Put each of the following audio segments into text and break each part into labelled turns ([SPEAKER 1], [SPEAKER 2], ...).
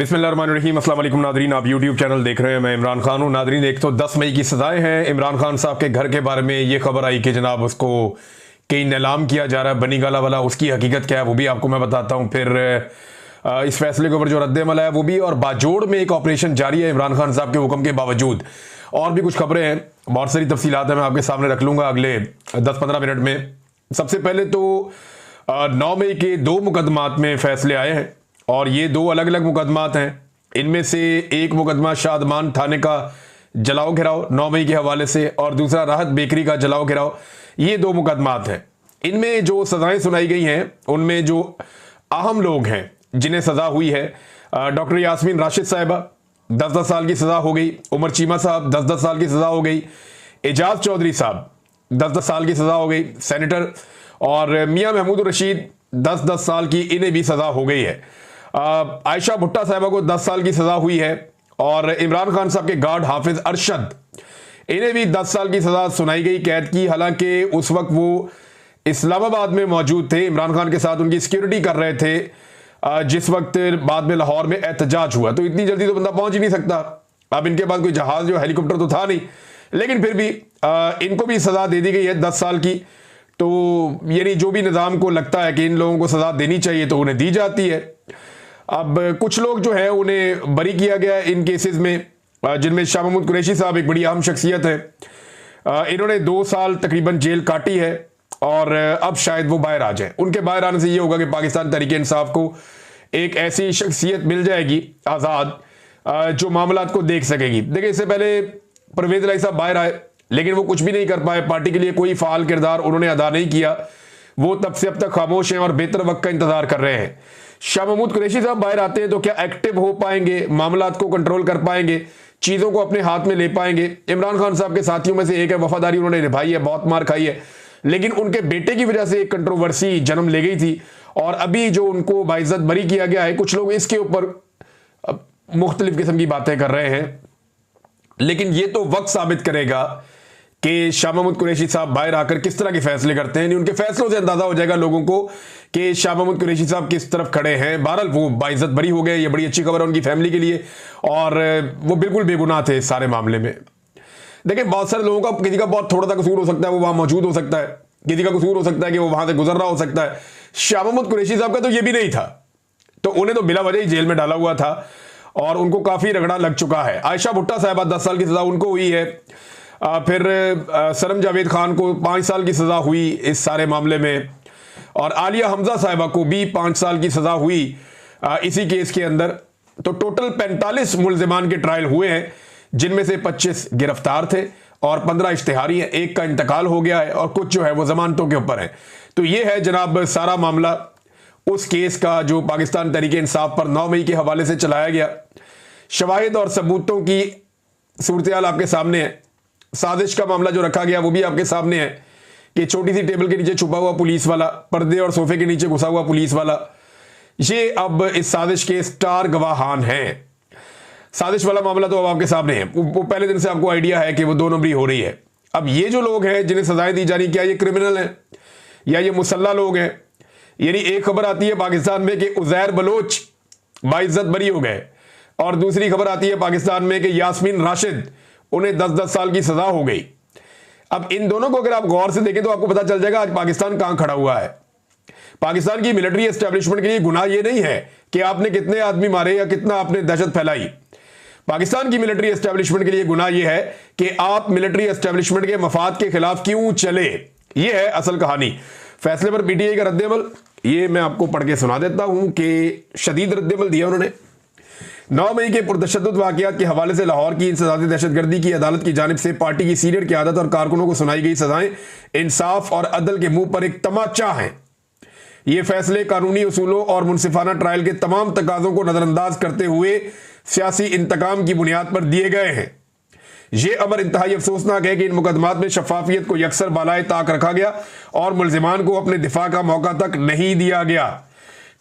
[SPEAKER 1] बिस्मिल्लाहिर्रहमानिर्रहीम। अस्सलाम वालेकुम नादरीन, आप यूट्यूब चैनल देख रहे हैं। मैं इमरान खान हूँ। नादरीन, एक तो 10 मई की सजाएं हैं। इमरान खान साहब के घर के बारे में ये खबर आई कि जनाब उसको कई नीलाम किया जा रहा है, बनी गाला वाला। उसकी हकीकत क्या है वो भी आपको मैं बताता हूँ। फिर इस फैसले के ऊपर जो रद्द-ए-अमल है वो भी, और बाजोड़ में एक ऑपरेशन जारी है इमरान खान साहब के हुक्म के बावजूद। और भी कुछ खबरें हैं, बहुत सारी तफसीलात है, मैं आपके सामने रख लूँगा अगले 10-15 मिनट में। सबसे पहले तो 9 मई के 2 मुकदमात में फैसले आए हैं, और ये 2 अलग अलग मुकदमात हैं। इनमें से एक मुकदमा शादमान थाने का जलाओ घिराव 9 मई के हवाले से, और दूसरा राहत बेकरी का जलाओ घिराव। ये 2 मुकदमात हैं। इनमें जो सजाएं सुनाई गई हैं उनमें जो अहम लोग हैं जिन्हें सजा हुई है, डॉक्टर यास्मीन राशिद साहिबा 10-10 साल की सजा हो गई, उमर चीमा साहब 10-10 साल की सजा हो गई, एजाज चौधरी साहब 10-10 साल की सजा हो गई सेनेटर, और मियां महमूद रशीद 10-10 साल की, इन्हें भी सजा हो गई है। आयशा भुट्टा साहिबा को 10 साल की सजा हुई है, और इमरान खान साहब के गार्ड हाफिज अरशद, इन्हें भी 10 साल की सजा सुनाई गई कैद की। हालांकि उस वक्त वो इस्लामाबाद में मौजूद थे, इमरान खान के साथ उनकी सिक्योरिटी कर रहे थे जिस वक्त बाद में लाहौर में एहतजाज हुआ। तो इतनी जल्दी तो बंदा पहुंच ही नहीं सकता। अब इनके पास कोई जहाज जो हेलीकॉप्टर तो था नहीं, लेकिन फिर भी इनको भी सजा दे दी गई है 10 साल की। तो यानी जो भी निज़ाम को लगता है कि इन लोगों को सजा देनी चाहिए तो उन्हें दी जाती है। अब कुछ लोग जो है उन्हें बरी किया गया है इन केसेस में, जिनमें शाह महमूद कुरैशी साहब एक बड़ी अहम शख्सियत है। इन्होंने 2 साल तकरीबन जेल काटी है, और अब शायद वो बाहर आ जाए। उनके बाहर आने से ये होगा कि पाकिस्तान तहरीक इंसाफ को एक ऐसी शख्सियत मिल जाएगी आज़ाद, जो मामलात को देख सकेगी। देखिए, इससे पहले परवेज इलाही साहब बाहर आए, लेकिन वो कुछ भी नहीं कर पाए, पार्टी के लिए कोई फाल किरदार उन्होंने अदा नहीं किया। वो तब से अब तक खामोश हैं और बेहतर वक्त का इंतजार कर रहे हैं। शाह महमूद कुरैशी साहब बाहर आते हैं तो क्या एक्टिव हो पाएंगे, मामलात को कंट्रोल कर पाएंगे, चीज़ों को अपने हाथ में ले पाएंगे? इमरान खान साहब के साथियों में से एक है, वफादारी उन्होंने निभाई है, बहुत मार खाई है, लेकिन उनके बेटे की वजह से एक कंट्रोवर्सी जन्म ले गई थी, और अभी जो उनको बाइज्जत बरी किया गया है, कुछ लोग इसके ऊपर मुख्तलिफ किस्म की बातें कर रहे हैं। लेकिन ये तो वक्त साबित करेगा कि शाह महमूद कुरैशी साहब बाहर आकर किस तरह के फैसले करते हैं। उनके फैसलों से अंदाजा हो जाएगा लोगों को कि शाह महमूद कुरैशी साहब किस तरफ खड़े हैं। बहरहाल वो बाइज्जत बरी हो गए, ये बड़ी अच्छी खबर है उनकी फैमिली के लिए, और वो बिल्कुल बेगुनाह थे इस सारे मामले में। देखिए, बहुत सारे लोगों का, किसी का बहुत थोड़ा सा कसूर हो सकता है, वो वहां मौजूद हो सकता है, किसी का कसूर हो सकता है कि वो वहां से गुजर रहा हो सकता है। शाह महमूद कुरैशी साहब का तो ये भी नहीं था, तो उन्हें तो बिला वजह ही जेल में डाला हुआ था, और उनको काफी रगड़ा लग चुका है। आयशा भुट्टा साहिबा 10 साल की सजा उनको हुई है। फिर सरम जावेद खान को 5 साल की सजा हुई इस सारे मामले में, और आलिया हमजा साहिबा को भी 5 साल की सजा हुई इसी केस के अंदर। तो टोटल 45 मुल्जिमान के ट्रायल हुए हैं, जिनमें से 25 गिरफ्तार थे और 15 इश्तिहारी हैं। एक का इंतकाल हो गया है, और कुछ जो है वो जमानतों के ऊपर है। तो ये है जनाब सारा मामला उस केस का जो पाकिस्तान तहरीक इंसाफ पर 9 मई के हवाले से चलाया गया। शवाहिद और सबूतों की सूरत-ए-हाल आपके सामने है। साजिश का मामला जो रखा गया वो भी आपके सामने है कि छोटी सी टेबल के नीचे छुपा हुआ पुलिस वाला, पर्दे और सोफे के नीचे घुसा हुआ पुलिस वाला, ये अब इस साजिश के स्टार गवाहान हैं। साजिश वाला मामला तो अब आपके सामने है। वो पहले दिन से आपको आइडिया है कि वो 2 नंबरी हो रही है। अब ये जो लोग हैं जिन्हें सजाएं दी जा रही, क्या ये क्रिमिनल हैं या ये मुसल्ला लोग हैं? यानी एक खबर आती है पाकिस्तान में कि उज़ैर बलोच बाइज्जत बरी हो गए, और दूसरी खबर आती है पाकिस्तान में कि यास्मीन राशिद, उन्हें 10-10 साल की सजा हो गई। अब इन दोनों को अगर आप गौर से देखें तो आपको पता चल जाएगा आज पाकिस्तान कहां खड़ा हुआ है। पाकिस्तान की मिलिट्री एस्टेब्लिशमेंट के लिए गुनाह यह नहीं है कि आपने कितने आदमी मारे या कितना आपने दहशत फैलाई। पाकिस्तान की मिलिट्री एस्टेब्लिशमेंट के लिए गुनाह यह है कि आप मिलिट्री एस्टेब्लिशमेंट के मफाद के खिलाफ क्यों चले। यह है असल कहानी। फैसले पर पीटीआई का रद्द-ए-अमल, ये मैं आपको पढ़ के सुना देता हूं कि शदीद रद्द-ए-अमल दिया उन्होंने। 9 मई के पुरतशद्दुद वाक़यात के हवाले से लाहौर की इंसदादी दहशतगर्दी की अदालत की जानिब से पार्टी की सीनियर क़यादत और कारकुनों को सुनाई गई सजाएं इंसाफ और अदल के मुंह पर एक तमाचा हैं। ये फैसले कानूनी उसूलों और मुनसिफाना ट्रायल के तमाम तकाज़ों को नज़रअंदाज करते हुए सियासी इंतकाम की बुनियाद पर दिए गए हैं। यह अमर इंतहाई अफसोसनाक है कि इन मुकदमात में शफाफियत को यकसर बालाए ताक रखा गया और मुल्जिमान को अपने दिफा का मौका तक नहीं दिया गया।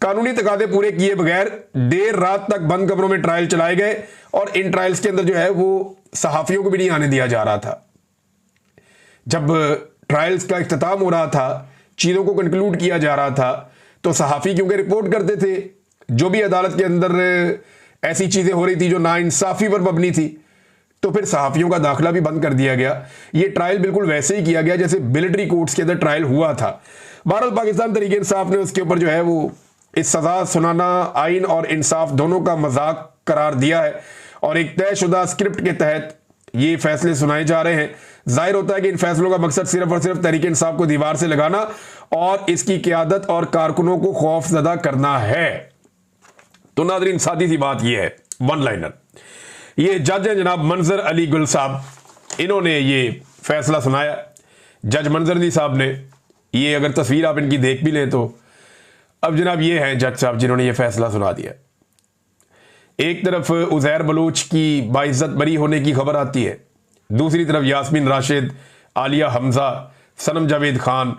[SPEAKER 1] कानूनी तकादे पूरे किए बगैर देर रात तक बंद कमरों में ट्रायल चलाए गए, और इन ट्रायल्स के अंदर जो है वो सहाफियों को भी नहीं आने दिया जा रहा था। जब ट्रायल्स का इख्तिताम हो रहा था, चीज़ों को कंक्लूड किया जा रहा था, तो सहाफ़ी क्योंकि रिपोर्ट करते थे जो भी अदालत के अंदर ऐसी चीजें हो रही थी जो नाइंसाफी पर मबनी थी, तो फिर सहाफियों का दाखिला भी बंद कर दिया गया। ये ट्रायल बिल्कुल वैसे ही किया गया जैसे मिलिट्री कोर्ट्स के अंदर ट्रायल हुआ था। भारत पाकिस्तान तरीके इंसाफ ने उसके ऊपर जो है वो इस सजा सुनाना आइन और इंसाफ दोनों का मजाक करार दिया है और एक तयशुदा स्क्रिप्ट के तहत ये फैसले सुनाए जा रहे हैं। जाहिर होता है कि इन फैसलों का मकसद सिर्फ और सिर्फ तहरीक इंसाफ को दीवार से लगाना और इसकी क़यादत और कारकुनों को खौफजदा करना है। तो नाज़रीन, सादी सी बात यह है, वन लाइनर, ये जज हैं जनाब मंजर अली गुल साहब, इन्होंने ये फैसला सुनाया। जज मंजर अली साहब ने, ये अगर तस्वीर आप इनकी देख भी लें तो अब जनाब ये हैं जज साहब जिन्होंने ये फैसला सुना दिया। एक तरफ उज़ैर बलूच की बाइज्जत बरी होने की खबर आती है, दूसरी तरफ यास्मीन राशिद, आलिया हमजा, सनम जावेद खान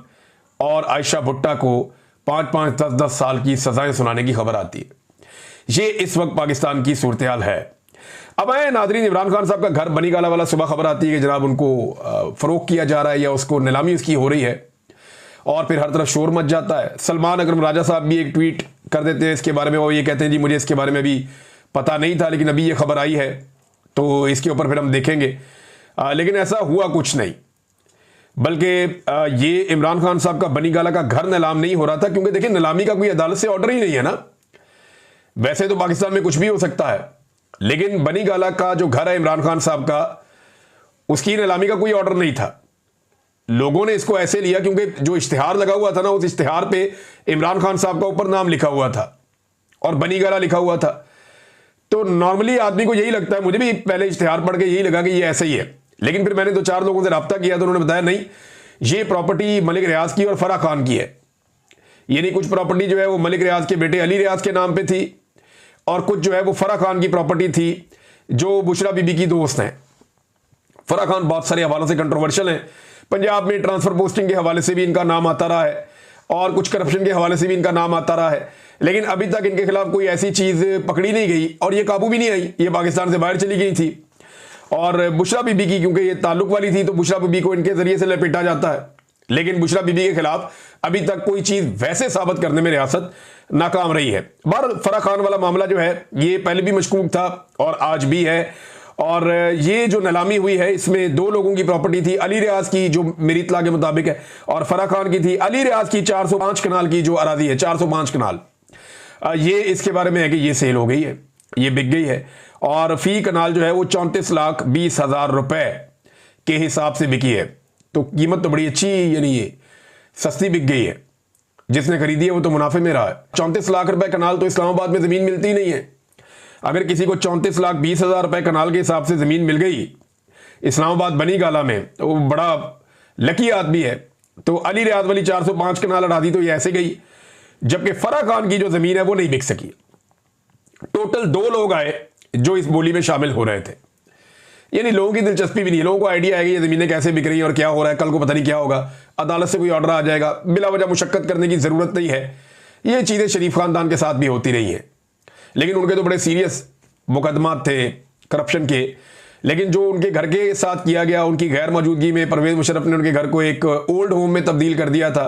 [SPEAKER 1] और आयशा भुट्टा को 5-5, 10-10 साल की सजाएं सुनाने की खबर आती है। ये इस वक्त पाकिस्तान की सूरत हाल है। अब आए नाजरीन, इमरान खान साहब का घर बनीगाला वाला, सुबह खबर आती है कि जनाब उनको फरोख्त किया जा रहा है या उसको नीलामी उसकी हो रही है और फिर हर तरफ शोर मच जाता है। सलमान अकरम राजा साहब भी एक ट्वीट कर देते हैं इसके बारे में, वो ये कहते हैं जी मुझे इसके बारे में भी पता नहीं था, लेकिन अभी ये खबर आई है तो इसके ऊपर फिर हम देखेंगे। लेकिन ऐसा हुआ कुछ नहीं, बल्कि ये इमरान खान साहब का बनीगाला का घर नीलाम नहीं हो रहा था, क्योंकि देखिए नीलामी का कोई अदालत से ऑर्डर ही नहीं है ना। वैसे तो पाकिस्तान में कुछ भी हो सकता है, लेकिन बनीगाला का जो घर है इमरान खान साहब का, उसकी नीलामी का कोई ऑर्डर नहीं था। लोगों ने इसको ऐसे लिया क्योंकि जो इश्तिहार लगा हुआ था ना, उस इश्तिहार पे इमरान खान साहब का ऊपर नाम लिखा हुआ था और बनीगाला लिखा हुआ था। तो नॉर्मली आदमी को यही लगता है, मुझे भी पहले इश्तिहार पढ़ के यही लगा कि ये ऐसे ही है, लेकिन फिर मैंने 2-4 लोगों से रब्ता किया तो उन्होंने बताया नहीं, ये प्रॉपर्टी मलिक रियाज की और फराह खान की है। यानी कुछ प्रॉपर्टी जो है वो मलिक रियाज के बेटे अली रियाज के नाम पे थी और कुछ जो है वो फराह खान की प्रॉपर्टी थी जो बुशरा बीबी की दोस्त हैं। फराह खान बहुत सारे हवालों से कंट्रोवर्शियल हैं, पंजाब में ट्रांसफर पोस्टिंग के हवाले से भी इनका नाम आता रहा है और कुछ करप्शन के हवाले से भी इनका नाम आता रहा है, लेकिन अभी तक इनके खिलाफ कोई ऐसी चीज पकड़ी नहीं गई और ये काबू भी नहीं आई, ये पाकिस्तान से बाहर चली गई थी। और बुशरा बीबी की क्योंकि ये ताल्लुक वाली थी तो बुशरा बीबी को इनके जरिए से लपेटा जाता है, लेकिन बुशरा बीबी के खिलाफ अभी तक कोई चीज वैसे साबित करने में रियासत नाकाम रही है। बहर फराह खान वाला मामला जो है ये पहले भी मशकूक था और आज भी है, और ये जो नीलामी हुई है इसमें 2 लोगों की प्रॉपर्टी थी, अली रियाज की जो मेरी इत्तला के मुताबिक है और फराह खान की थी। अली रियाज की 405 कनाल की जो अराजी है, 405 कनाल, ये इसके बारे में है कि ये सेल हो गई है, ये बिक गई है और फी कनाल जो है वो 34,20,000 रुपए के हिसाब से बिकी है। तो कीमत तो बड़ी अच्छी, यानी ये सस्ती बिक गई है। जिसने खरीदी है वो तो मुनाफे में रहा है। 34 लाख रुपए कनाल तो इस्लामाबाद में जमीन मिलती ही नहीं है। अगर किसी को 34,20,000 रुपए कनाल के हिसाब से जमीन मिल गई इस्लामाबाद बनीगाला में तो वो बड़ा लकी आदमी है। तो अली रियाज वाली 405 कनाल अरादी तो ये ऐसे गई, जबकि फराह खान की जो जमीन है वो नहीं बिक सकी। टोटल 2 लोग आए जो इस बोली में शामिल हो रहे थे, यानी लोगों की दिलचस्पी भी नहीं, लोगों को आइडिया है कि ये जमीनें कैसे बिक रही हैं और क्या हो रहा है, कल को पता नहीं क्या होगा, अदालत से कोई ऑर्डर आ जाएगा, बिला वजह मुशक्कत करने की जरूरत नहीं है। ये चीजें शरीफ खानदान के साथ भी होती रही हैं, लेकिन उनके तो बड़े सीरियस मुकदमात थे करप्शन के। लेकिन जो उनके घर के साथ किया गया, उनकी गैर मौजूदगी में परवेज मुशर्रफ ने उनके घर को एक ओल्ड होम में तब्दील कर दिया था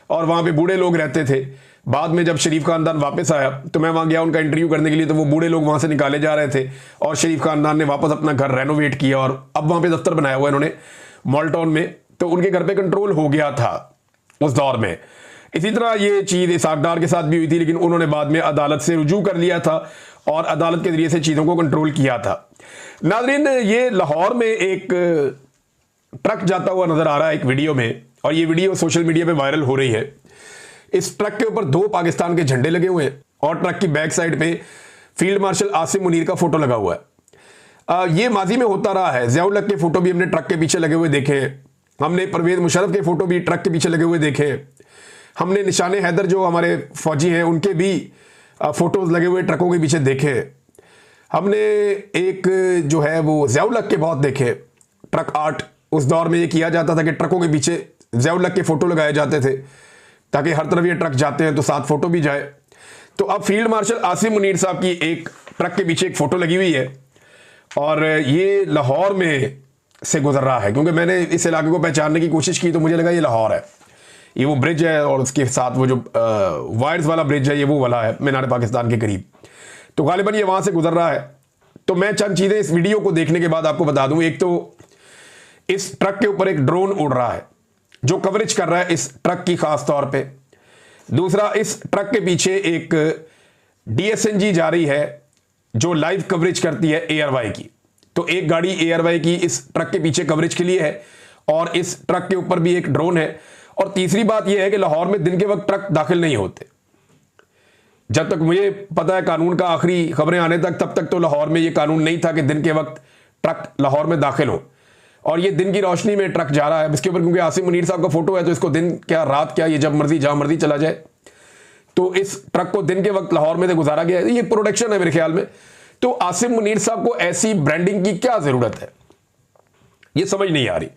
[SPEAKER 1] और वहां पे बूढ़े लोग रहते थे। बाद में जब शरीफ खानदान वापस आया तो मैं वहां गया उनका इंटरव्यू करने के लिए, तो वो बूढ़े लोग वहां से निकाले जा रहे थे और शरीफ खानदान ने वापस अपना घर रेनोवेट किया और अब वहां पे दफ्तर बनाया हुआ इन्होंने मॉल टाउन में। तो उनके घर पे कंट्रोल हो गया था उस दौर में। इसी तरह ये चीज इसाक डार के साथ भी हुई थी, लेकिन उन्होंने बाद में अदालत से रुजू कर लिया था और अदालत के जरिए से चीजों को कंट्रोल किया था। नाज़रीन, ये लाहौर में एक ट्रक जाता हुआ नजर आ रहा है एक वीडियो में, और ये वीडियो सोशल मीडिया पे वायरल हो रही है। इस ट्रक के ऊपर 2 पाकिस्तान के झंडे लगे हुए हैं और ट्रक की बैक साइड पे फील्ड मार्शल आसिम मुनीर का फोटो लगा हुआ है। ये माजी में होता रहा है। ज़ियाउल हक के फोटो भी हमने ट्रक के पीछे लगे हुए देखे हैं, हमने परवेज मुशर्रफ के फोटो भी ट्रक के पीछे लगे हुए देखे हैं, हमने निशाने हैदर जो हमारे फौजी हैं उनके भी फोटोज लगे हुए ट्रकों के पीछे देखे हैं। हमने एक जो है वो ज़ियाउल हक के बहुत देखे ट्रक आर्ट। उस दौर में ये किया जाता था कि ट्रकों के पीछे ज़ियाउल हक के फोटो लगाए जाते थे ताकि हर तरफ ये ट्रक जाते हैं तो साथ फोटो भी जाए। तो अब फील्ड मार्शल आसिम मुनीर साहब की एक ट्रक के पीछे एक फोटो लगी हुई है और ये लाहौर में से गुजर रहा है। क्योंकि मैंने इस इलाके को पहचानने की कोशिश की तो मुझे लगा ये लाहौर है, ये वो ब्रिज है और उसके साथ वो जो वायर्स वाला ब्रिज है ये वो वाला है मीनार पाकिस्तान के करीब। तो गालिबन ये वहां से गुजर रहा है। तो मैं चंद चीजें इस वीडियो को देखने के बाद आपको बता दूं। एक तो इस ट्रक के ऊपर एक ड्रोन उड़ रहा है जो कवरेज कर रहा है इस ट्रक की खास तौर पे। दूसरा, इस ट्रक के पीछे एक DSNG जा रही है जो लाइव कवरेज करती है एयरवाई की। तो एक गाड़ी एयरवाई की इस ट्रक के पीछे कवरेज के लिए है और इस ट्रक के ऊपर भी एक ड्रोन है। और तीसरी बात यह है कि लाहौर में दिन के वक्त ट्रक दाखिल नहीं होते। जब तक मुझे पता है कानून का आखिरी खबरें आने तक, तब तक तो लाहौर में यह कानून नहीं था कि दिन के वक्त ट्रक लाहौर में दाखिल हो। और ये दिन की रोशनी में ट्रक जा रहा है इसके ऊपर, क्योंकि आसिम मुनीर साहब का फोटो है तो इसको दिन क्या रात क्या, ये जब मर्जी जहां मर्जी चला जाए। तो इस ट्रक को दिन के वक्त लाहौर में से गुजारा गया है। ये प्रोडक्शन है मेरे ख्याल में। तो आसिम मुनीर साहब को ऐसी ब्रांडिंग की क्या जरूरत है, ये समझ नहीं आ रही,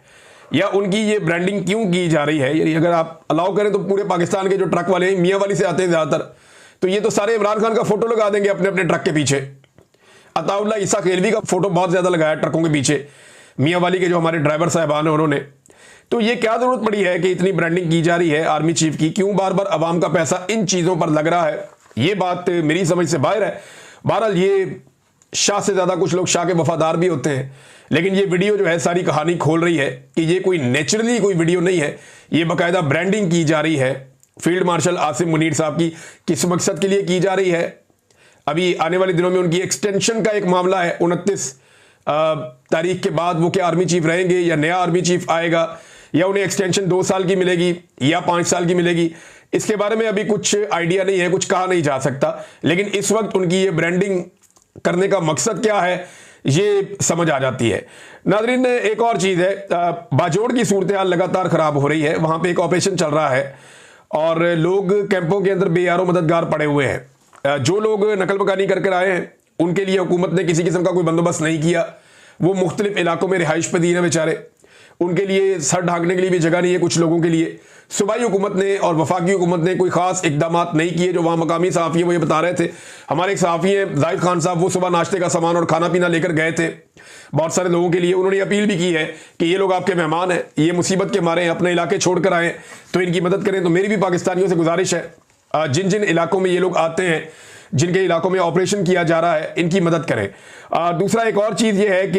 [SPEAKER 1] या उनकी ये ब्रांडिंग क्यों की जा रही है। अगर आप अलाउ करें तो पूरे पाकिस्तान के जो ट्रक वाले हैं मियां वाली से आते हैं ज्यादातर, तो ये तो सारे इमरान खान का फोटो लगा देंगे अपने अपने ट्रक के पीछे। अताउल्ला ईसा खेलवी का फोटो बहुत ज्यादा लगाया ट्रकों के पीछे, मियां वाली के जो हमारे ड्राइवर साहबान हैं उन्होंने। तो ये क्या जरूरत पड़ी है कि इतनी ब्रांडिंग की जा रही है आर्मी चीफ की, क्यों बार बार अवाम का पैसा इन चीजों पर लग रहा है, ये बात मेरी समझ से बाहर है। बहरहाल ये शाह से ज्यादा कुछ लोग शाह के वफादार भी होते हैं, लेकिन ये वीडियो जो है सारी कहानी खोल रही है कि ये कोई नेचुरली कोई वीडियो नहीं है, ये बाकायदा ब्रांडिंग की जा रही है फील्ड मार्शल आसिम मुनीर साहब की। किस मकसद के लिए की जा रही है, अभी आने वाले दिनों में उनकी एक्सटेंशन का एक मामला है। 29 तारीख के बाद वो क्या आर्मी चीफ रहेंगे या नया आर्मी चीफ आएगा, या उन्हें एक्सटेंशन 2 साल की मिलेगी या 5 साल की मिलेगी, इसके बारे में अभी कुछ आइडिया नहीं है, कुछ कहा नहीं जा सकता। लेकिन इस वक्त उनकी ये ब्रांडिंग करने का मकसद क्या है ये समझ आ जाती है। नाज़रीन, एक और चीज है, बाजोड़ की सूरत हाल लगातार खराब हो रही है। वहां पे एक ऑपरेशन चल रहा है और लोग कैंपों के अंदर बेयारो मददगार पड़े हुए हैं। जो लोग नकल मकानी कर आए हैं उनके लिए हुकूमत ने किसी किस्म का कोई बंदोबस्त नहीं किया। वो मुख्तलिफ इलाकों में रिहाइश पजीर हैं बेचारे, उनके लिए सर ढांकने के लिए भी जगह नहीं है कुछ लोगों के लिए। सूबाई हुकूमत ने और वफाकी हुकूमत ने कोई खास इकदाम नहीं किए। जो वहाँ मकामी सहाफ़ी वो ये बता रहे थे, हमारे एक सहाफ़ी हैं जाहिद खान साहब, वो सुबह नाश्ते का सामान और खाना पीना लेकर गए थे बहुत सारे लोगों के लिए। उन्होंने अपील भी की है कि ये लोग आपके मेहमान हैं, ये मुसीबत के मारे हैं, अपने इलाके छोड़ कर आए तो इनकी मदद करें। तो मेरी भी पाकिस्तानियों से गुजारिश है जिन जिन इलाकों में ये लोग आते हैं, जिनके इलाकों में ऑपरेशन किया जा रहा है, इनकी मदद करें। दूसरा एक और चीज़ ये है कि